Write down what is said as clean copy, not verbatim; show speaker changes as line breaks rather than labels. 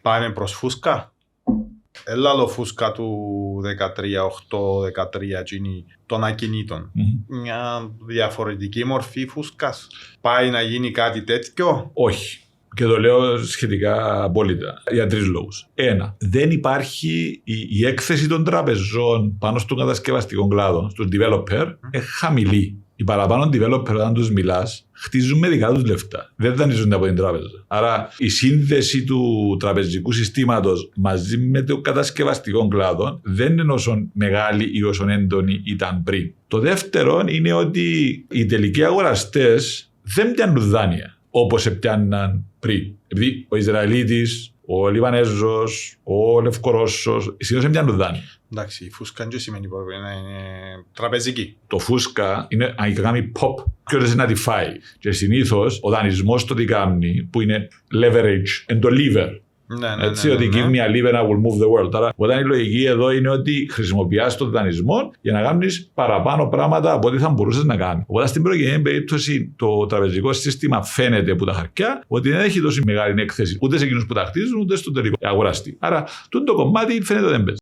Πάμε προς φούσκα. Έλα το φούσκα του 13-8-13 των ακινήτων. Μια διαφορετική μορφή φούσκας. Πάει να γίνει κάτι τέτοιο.
Όχι. Και το λέω σχετικά απόλυτα για 3 λόγους. 1. Δεν υπάρχει η έκθεση των τραπεζών πάνω στον κατασκευαστικό κλάδο, στον developer, χαμηλή. Οι παραπάνω developer, όταν τους μιλάς, χτίζουν με δικά τους λεφτά. Δεν δανείζονται από την τράπεζα. Άρα η σύνδεση του τραπεζικού συστήματος μαζί με το κατασκευαστικό κλάδο δεν είναι όσο μεγάλη ή όσο έντονη ήταν πριν. Το δεύτερο είναι ότι οι τελικοί αγοραστές δεν πιάνουν δάνεια όπως πιάνναν πριν. Επειδή ο Ισραηλίτης, ο Λιβανέζος, ο Λευκορώσος, συνήθως δεν πιάνουν δάνεια.
Εντάξει, η φούσκα δεν σημαίνει πρέπει να είναι τραπεζική.
Το φούσκα είναι αν κάνει pop, ποιος να τη φάει. Και συνήθως ο δανεισμός το τι κάνει, που είναι leverage, είναι το lever. Έτσι, ότι give me a lever I will move the world. Άρα, όταν η λογική εδώ είναι ότι χρησιμοποιάς τον δανεισμό για να κάνεις παραπάνω πράγματα από ό,τι θα μπορούσες να κάνεις. Οπότε στην προκειμένη περίπτωση το τραπεζικό σύστημα φαίνεται από τα χαρτιά ότι δεν έχει τόσο μεγάλη έκθεση ούτε σε εκείνους που τα χτίζουν ούτε στον τελικό αγοραστή. Άρα, το κομμάτι φαίνεται ότι δεν παίζει.